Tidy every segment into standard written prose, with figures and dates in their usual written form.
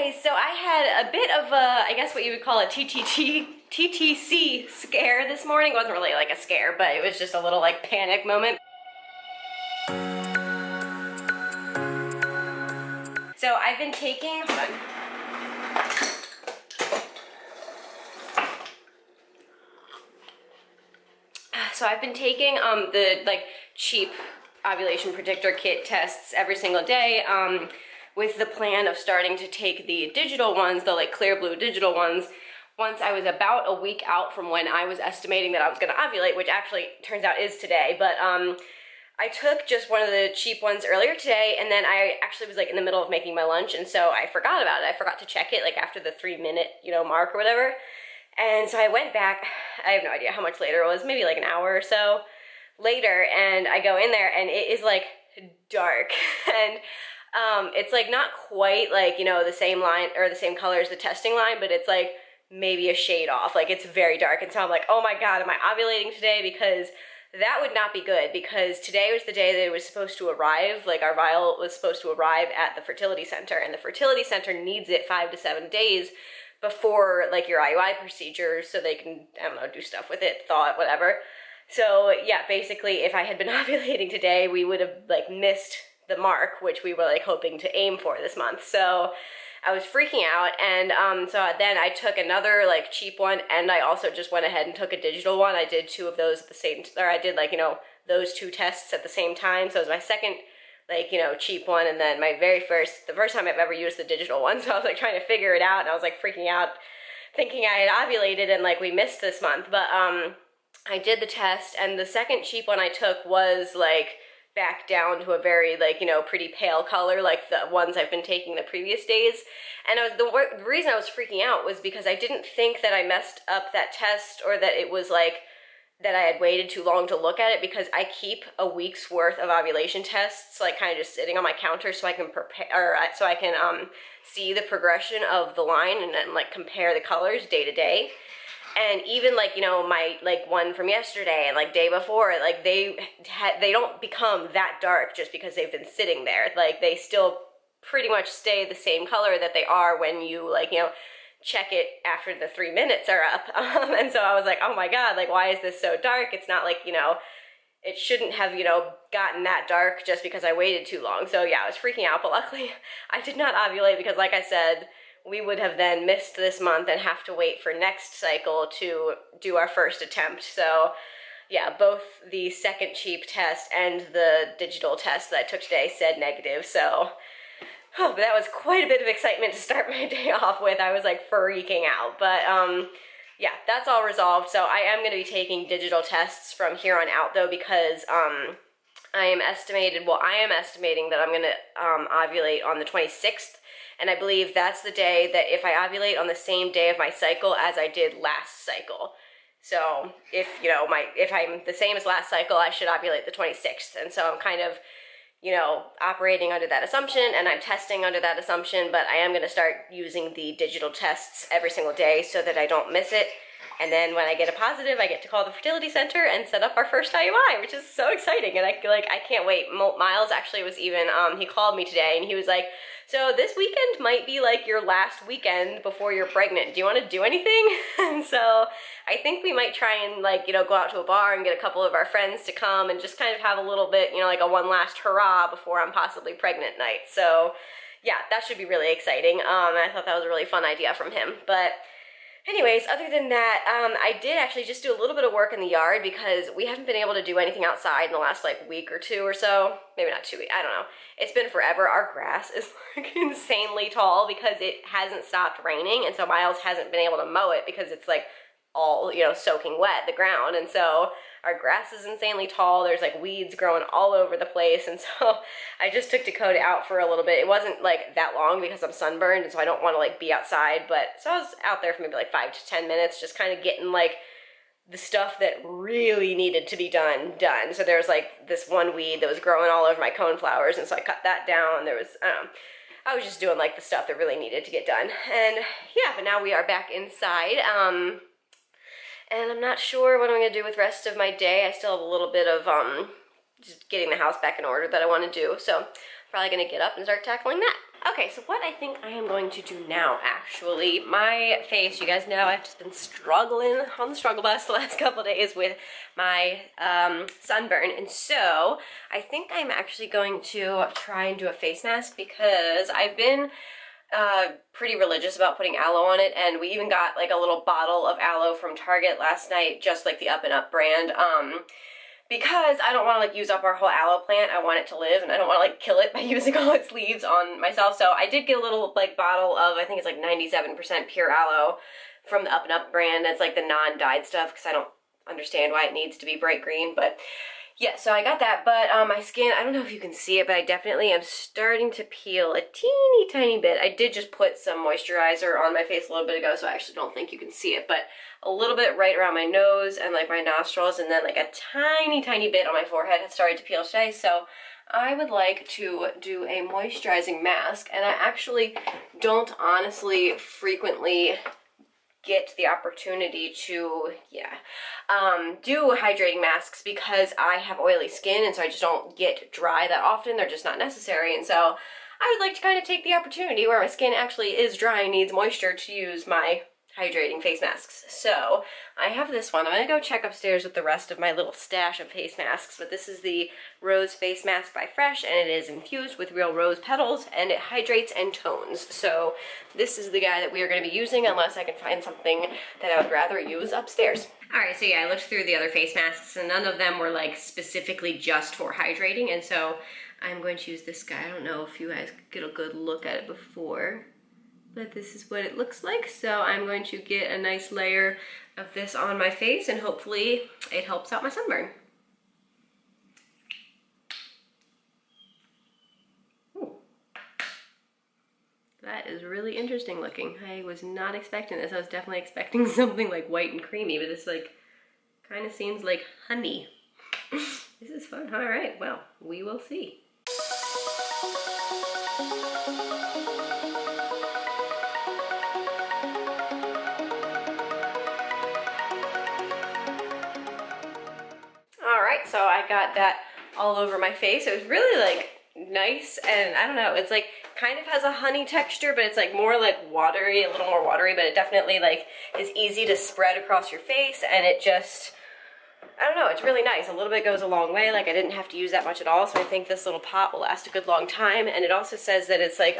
guys, so I had a bit of a, I guess what you would call a TTC scare this morning. It wasn't really like a scare, but it was just a little like panic moment. So I've been taking, hold on. So I've been taking the like cheap ovulation predictor kit tests every single day with the plan of starting to take the digital ones, the like clear blue digital ones, once I was about a week out from when I was estimating that I was gonna ovulate, which actually turns out is today. But I took just one of the cheap ones earlier today, and then I actually was like in the middle of making my lunch, and so I forgot about it. I forgot to check it like after the 3-minute, mark or whatever. And so I went back, I have no idea how much later it was, maybe like an hour or so later, and I go in there and it is like dark. And it's like not quite like, the same line or the same color as the testing line, but it's like maybe a shade off. Like it's very dark. And so I'm like, oh my God, am I ovulating today? Because that would not be good, because today was the day that it was supposed to arrive. Like our vial was supposed to arrive at the fertility center, and the fertility center needs it 5 to 7 days before like your IUI procedure, so they can, I don't know, do stuff with it, thaw it, whatever. So yeah, basically if I had been ovulating today, we would have like missed the mark, which we were like hoping to aim for this month. So I was freaking out, and so then I took another like cheap one, and I also just went ahead and took a digital one. I did 2 of those at the same, or I did like, those 2 tests at the same time. So it was my second like, cheap one, and then my the first time I've ever used the digital one. So I was like trying to figure it out, and I was like freaking out thinking I had ovulated and like we missed this month. But I did the test, and the second cheap one I took was like back down to a very like, pretty pale color like the ones I've been taking the previous days. And the reason I was freaking out was because I didn't think that I messed up that test, or that it was like that I had waited too long to look at it, because I keep a week's worth of ovulation tests like kind of just sitting on my counter so I can prepare, or so I can see the progression of the line and then like compare the colors day to day. And even like, my like one from yesterday and like day before, like they don't become that dark just because they've been sitting there. Like they still pretty much stay the same color that they are when you like, check it after the 3 minutes are up. And so I was like, oh my God, like why is this so dark? It's not like, it shouldn't have, gotten that dark just because I waited too long. So yeah, I was freaking out, but luckily I did not ovulate, because like I said, we would have then missed this month and have to wait for next cycle to do our first attempt. So yeah, both the second cheap test and the digital test that I took today said negative. So but that was quite a bit of excitement to start my day off with. I was like freaking out, but yeah, that's all resolved. So I am going to be taking digital tests from here on out though, because I am estimating that I'm going to ovulate on the 26th. And I believe that's the day that if I ovulate on the same day of my cycle as I did last cycle. So if, if I'm the same as last cycle, I should ovulate the 26th. And so I'm kind of, operating under that assumption, and I'm testing under that assumption, but I am going to start using the digital tests every single day so that I don't miss it. And then when I get a positive, I get to call the fertility center and set up our first IUI, which is so exciting. And I can't wait. Miles actually was even, he called me today and he was like, so this weekend might be like your last weekend before you're pregnant. Do you want to do anything? And so I think we might try and like, go out to a bar and get a couple of our friends to come and just kind of have a little bit, like a one last hurrah before I'm possibly pregnant night. So yeah, that should be really exciting. I thought that was a really fun idea from him. But anyways, other than that, I did actually just do a little bit of work in the yard, because we haven't been able to do anything outside in the last like week or 2 or so. Maybe not 2 weeks, I don't know. It's been forever. Our grass is like insanely tall because it hasn't stopped raining, and so Miles hasn't been able to mow it because it's like all, soaking wet, the ground. And so our grass is insanely tall. There's like weeds growing all over the place. And so I just took Dakota out for a little bit. It wasn't like that long because I'm sunburned, and so I don't want to like be outside. But so I was out there for maybe like 5 to 10 minutes, just kind of getting like the stuff that really needed to be done. So there was like this one weed that was growing all over my coneflowers, and so I cut that down. There was, I was just doing like the stuff that really needed to get done. And yeah, but now we are back inside. And I'm not sure what I'm going to do with the rest of my day. I still have a little bit of just getting the house back in order that I want to do. So I'm probably going to get up and start tackling that. Okay, so what I think I am going to do now, actually, my face, you guys know I've just been struggling on the struggle bus the last couple days with my sunburn, and so I think I'm actually going to try and do a face mask because I've been pretty religious about putting aloe on it, and we even got like a little bottle of aloe from Target last night, just like the Up and Up brand, because I don't want to like use up our whole aloe plant. I want it to live, and I don't want to like kill it by using all its leaves on myself. So I did get a little like bottle of, I think it's like 97% pure aloe from the Up and Up brand. That's like the non-dyed stuff, because I don't understand why it needs to be bright green, but yeah, so I got that. But my skin, I don't know if you can see it, but I definitely am starting to peel a teeny tiny bit. I did just put some moisturizer on my face a little bit ago, so I actually don't think you can see it, but a little bit right around my nose and like my nostrils, and then like a tiny bit on my forehead has started to peel today. So I would like to do a moisturizing mask, and I actually don't honestly frequently get the opportunity to, do hydrating masks because I have oily skin, and so I just don't get dry that often. They're just not necessary, and so I would like to kind of take the opportunity where my skin actually is dry and needs moisture to use my hydrating face masks. So I have this one. I'm gonna go check upstairs with the rest of my little stash of face masks, but this is the Rose Face Mask by Fresh, and it is infused with real rose petals, and it hydrates and tones. So this is the guy that we are gonna be using, unless I can find something that I would rather use upstairs. All right, so yeah, I looked through the other face masks, and none of them were like specifically just for hydrating, and so I'm going to use this guy. I don't know if you guys get a good look at it before, but this is what it looks like. So I'm going to get a nice layer of this on my face, and hopefully it helps out my sunburn. Ooh. That is really interesting looking. I was not expecting this. I was definitely expecting something like white and creamy, but this like kind of seems like honey. This is fun. All right, well, we will see. So I got that all over my face. It was really like nice, and I don't know, it's like kind of has a honey texture, but it's like more like watery, a little more watery, but it definitely like is easy to spread across your face, and it just, I don't know, it's really nice. A little bit goes a long way. Like I didn't have to use that much at all, so I think this little pot will last a good long time. And it also says that it's like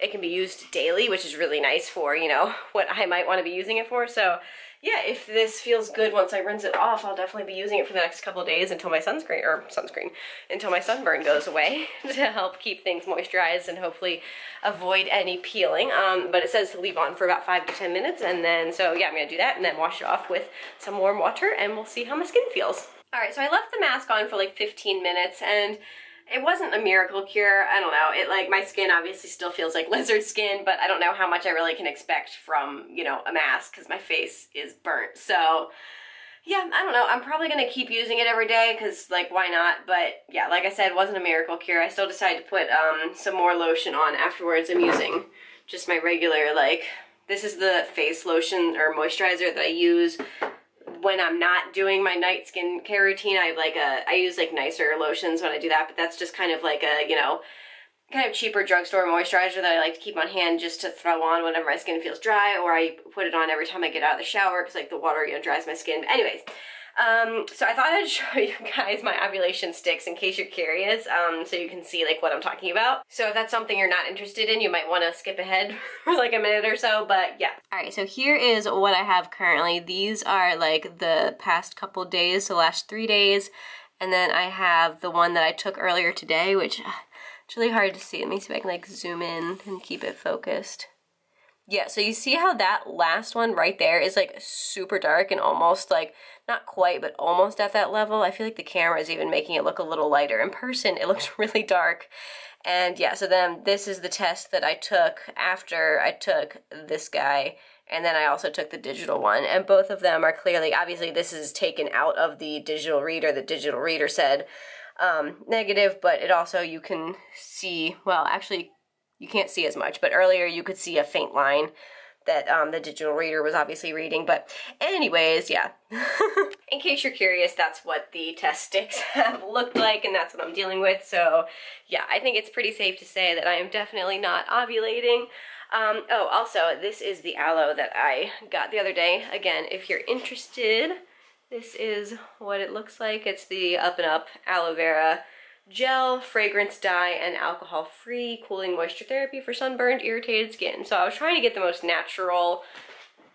it can be used daily, which is really nice for, you know, what I might want to be using it for. So yeah, if this feels good once I rinse it off, I'll definitely be using it for the next couple of days until my until my sunburn goes away to help keep things moisturized and hopefully avoid any peeling. But it says to leave on for about 5 to 10 minutes, and then, so yeah, I'm gonna do that and then wash it off with some warm water, and we'll see how my skin feels. All right, so I left the mask on for like 15 minutes, and it wasn't a miracle cure. I don't know. It like, my skin obviously still feels like lizard skin, but I don't know how much I really can expect from, you know, a mask because my face is burnt. So yeah, I don't know. I'm probably going to keep using it every day because like, why not? But yeah, like I said, it wasn't a miracle cure. I still decided to put some more lotion on afterwards. I'm using just my regular, like, this is the face lotion or moisturizer that I use when I'm not doing my night skincare routine. I use like nicer lotions when I do that, but that's just kind of like a, you know, kind of cheaper drugstore moisturizer that I like to keep on hand just to throw on whenever my skin feels dry, or I put it on every time I get out of the shower because like the water, you know, dries my skin. But anyways, so I thought I'd show you guys my ovulation sticks in case you're curious, so you can see like what I'm talking about. So if that's something you're not interested in, you might want to skip ahead for like a minute or so, but yeah. All right, so here is what I have currently. These are like the past couple days, the last 3 days, and then I have the one that I took earlier today, which it's really hard to see. Let me see if I can like zoom in and keep it focused. Yeah, so you see how that last one right there is like super dark and almost like, not quite, but almost at that level. I feel like the camera is even making it look a little lighter. In person, it looks really dark. And yeah, so then this is the test that I took after I took this guy, and then I also took the digital one, and both of them are clearly, obviously this is taken out of the digital reader. The digital reader said negative, but it also, you can see, well, actually, you can't see as much, but earlier you could see a faint line that the digital reader was obviously reading. But anyways, yeah. In case you're curious, that's what the test sticks have looked like, and that's what I'm dealing with. So yeah, I think it's pretty safe to say that I am definitely not ovulating. Oh, also, this is the aloe that I got the other day. Again, if you're interested, this is what it looks like. It's the Up and Up aloe vera gel, fragrance dye, and alcohol-free cooling moisture therapy for sunburned, irritated skin. So I was trying to get the most natural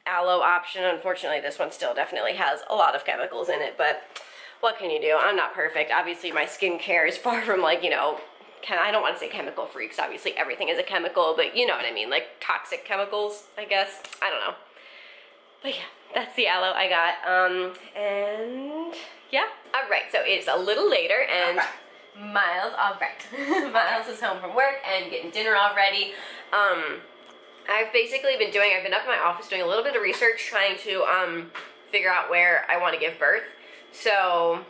aloe option. Unfortunately, this one still definitely has a lot of chemicals in it, but what can you do? I'm not perfect. Obviously, my skincare is far from, like, you know, I don't want to say chemical free, because obviously everything is a chemical, but you know what I mean, like toxic chemicals, I guess. I don't know. But yeah, that's the aloe I got. And yeah. All right, so it's a little later, and Miles, all right. Miles is home from work and getting dinner all ready. I've basically been I've been up in my office doing a little bit of research, trying to figure out where I want to give birth. So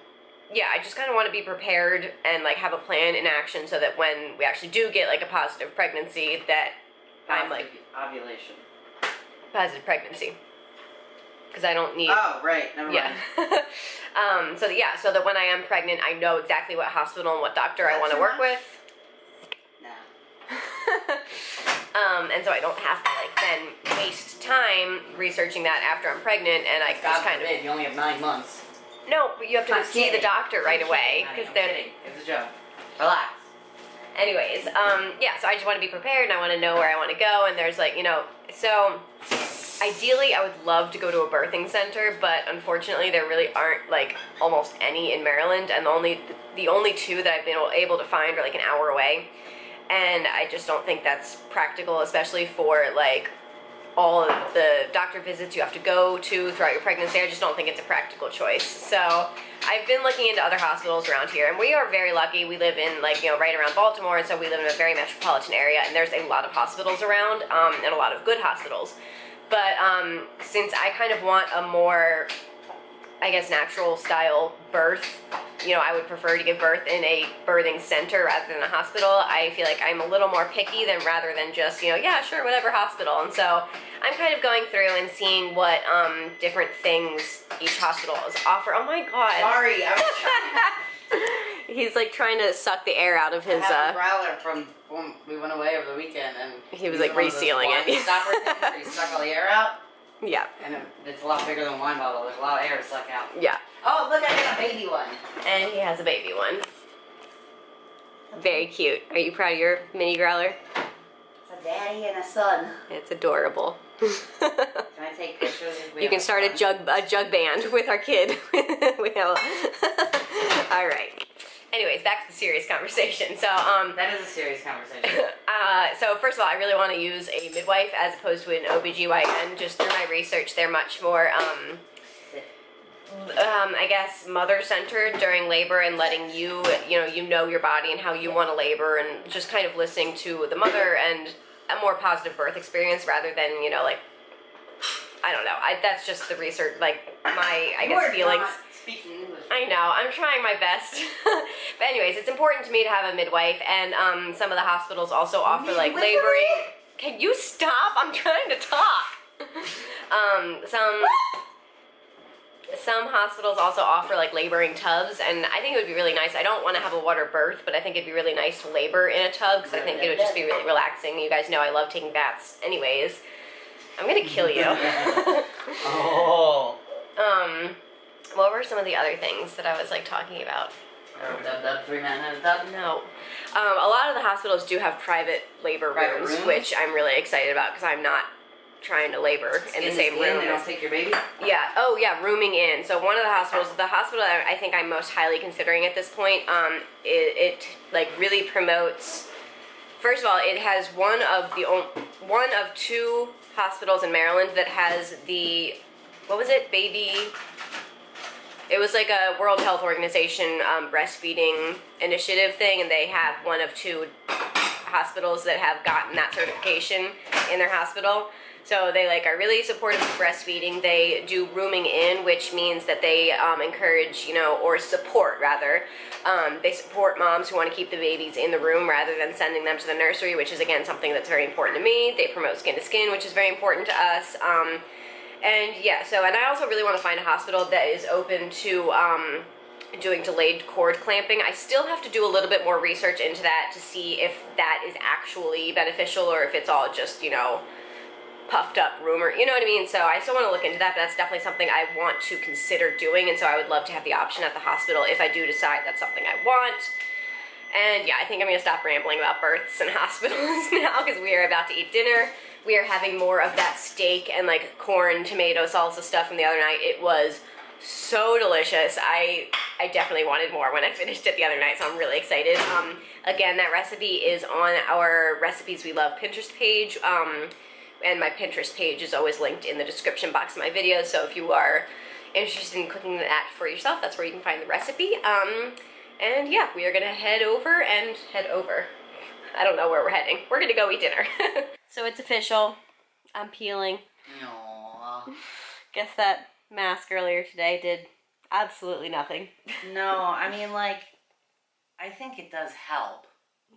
yeah, I just kind of want to be prepared and like have a plan in action so that when we actually do get like a positive pregnancy, that I'm like ovulation. Positive pregnancy. Because I don't need. Oh, right. Never mind. Yeah. So that when I am pregnant, I know exactly what hospital and what doctor I want to work with. No. And so I don't have to like then waste time researching that after I'm pregnant, and I God just kind forbid, you only have 9 months. No, but you have to I'm see kidding. the doctor right away, because then. It's a joke. Relax. Anyways, yeah, so I just want to be prepared, and I want to know where I want to go, and there's like, you know, so ideally I would love to go to a birthing center, but unfortunately there really aren't like almost any in Maryland, and the only 2 that I've been able to find are like an hour away, and I just don't think that's practical, especially for like all of the doctor visits you have to go to throughout your pregnancy. I just don't think it's a practical choice. So I've been looking into other hospitals around here, and we are very lucky. We live in like, you know, right around Baltimore, and so we live in a very metropolitan area, and there's a lot of hospitals around, and a lot of good hospitals. But since I kind of want a more, I guess, natural style birth, you know, I would prefer to give birth in a birthing center rather than a hospital. I feel like I'm a little more picky rather than just, you know, yeah, sure, whatever, hospital. And so I'm kind of going through and seeing what different things each hospital offer. Oh my God. Sorry, I was trying. He's like trying to suck the air out of his. I have a growler from when we went away over the weekend, and he was like resealing it. Stopper things where you suck all the air out. Yeah. And it's a lot bigger than a wine bottle. There's a lot of air to suck out. Yeah. Oh, look, I got a baby one. And he has a baby one. Very cute. Are you proud of your mini growler? It's a daddy and a son. It's adorable. Can I take pictures? You can start a jug band with our kid. We have. All right. Anyways, back to the serious conversation. So, that is a serious conversation. So first of all, I really want to use a midwife as opposed to an OBGYN. Just through my research, they're much more, I guess, mother-centered during labor, and letting you know your body and how you want to labor, and just kind of listening to the mother, and a more positive birth experience rather than, you know, like, I don't know. That's just the research, like, my, I guess, feelings. Not speaking English. I know, I'm trying my best. But anyways, it's important to me to have a midwife, and some of the hospitals also offer like laboring. Can you stop? I'm trying to talk. Some hospitals also offer like laboring tubs, and I think it would be really nice. I don't want to have a water birth, but I think it'd be really nice to labor in a tub, because I think it would just be really relaxing. You guys know I love taking baths anyways. I'm gonna kill you. Oh. What were some of the other things that I was like talking about? Dub, 3 men and a dub? No. A lot of the hospitals do have private labor rooms, which I'm really excited about, because I'm not trying to labor in the same room. They don't take your baby? Yeah. Oh, yeah, rooming in. So one of the hospitals, the hospital that I think I'm most highly considering at this point, it like really promotes. First of all, it has one of 2 hospitals in Maryland that has the, what was it, baby? It was like a World Health Organization breastfeeding initiative thing, and they have one of 2 hospitals that have gotten that certification in their hospital. So they like are really supportive of breastfeeding. They do rooming in, which means that they encourage, you know, or support rather. They support moms who want to keep the babies in the room rather than sending them to the nursery, which is again something that's very important to me. They promote skin to skin, which is very important to us. And yeah, so, and I also really want to find a hospital that is open to doing delayed cord clamping. I still have to do a little bit more research into that to see if that is actually beneficial or if it's all just, you know, puffed up rumor, you know what I mean? So I still want to look into that, but that's definitely something I want to consider doing, and so I would love to have the option at the hospital if I do decide that's something I want. And yeah, I think I'm going to stop rambling about births and hospitals now because we are about to eat dinner. We are having more of that steak and like corn, tomato, salsa stuff from the other night. It was so delicious. I definitely wanted more when I finished it the other night, so I'm really excited. Again, that recipe is on our Recipes We Love Pinterest page. And my Pinterest page is always linked in the description box of my videos, so if you are interested in cooking that for yourself, that's where you can find the recipe. And yeah, we are gonna head over. I don't know where we're heading. We're gonna go eat dinner. So it's official. I'm peeling. Aww. Guess that mask earlier today did absolutely nothing. No, I mean, like, I think it does help.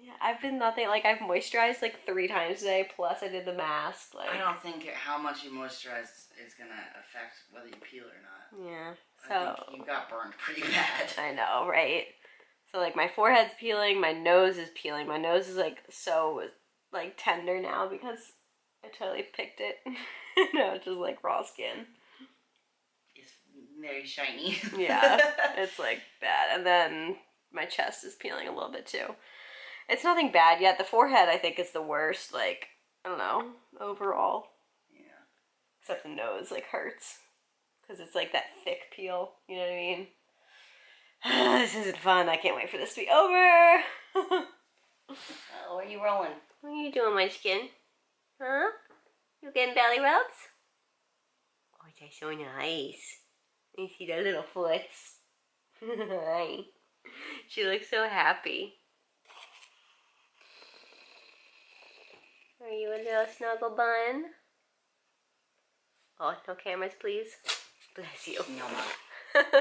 Yeah, I've been nothing, like I've moisturized like 3 times today, plus I did the mask. Like, I don't think how much you moisturize is gonna affect whether you peel or not. Yeah, so. I think you got burned pretty bad. I know, right? So like my forehead's peeling, my nose is peeling. My nose is like so like tender now because I totally picked it. No, it's just like raw skin. It's very shiny. Yeah, it's like bad. And then my chest is peeling a little bit too. It's nothing bad yet. The forehead, I think, is the worst, like, I don't know, overall. Yeah. Except the nose, like, hurts. Because it's, like, that thick peel, you know what I mean? This isn't fun. I can't wait for this to be over. Oh, where are you rolling? What are you doing, my skin? Huh? You getting belly rubs? Oh, that's so nice. You see the little foots? Hi. She looks so happy. Are you a little snuggle bun? Oh, no cameras, please. Bless you. No, Mom.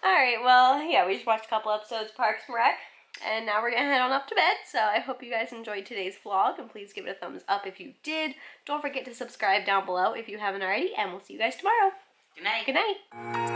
Alright, well, yeah, we just watched a couple episodes of Parks and Rec, and now we're gonna head on up to bed, so I hope you guys enjoyed today's vlog, and please give it a thumbs up if you did. Don't forget to subscribe down below if you haven't already, and we'll see you guys tomorrow. Good night. Good night.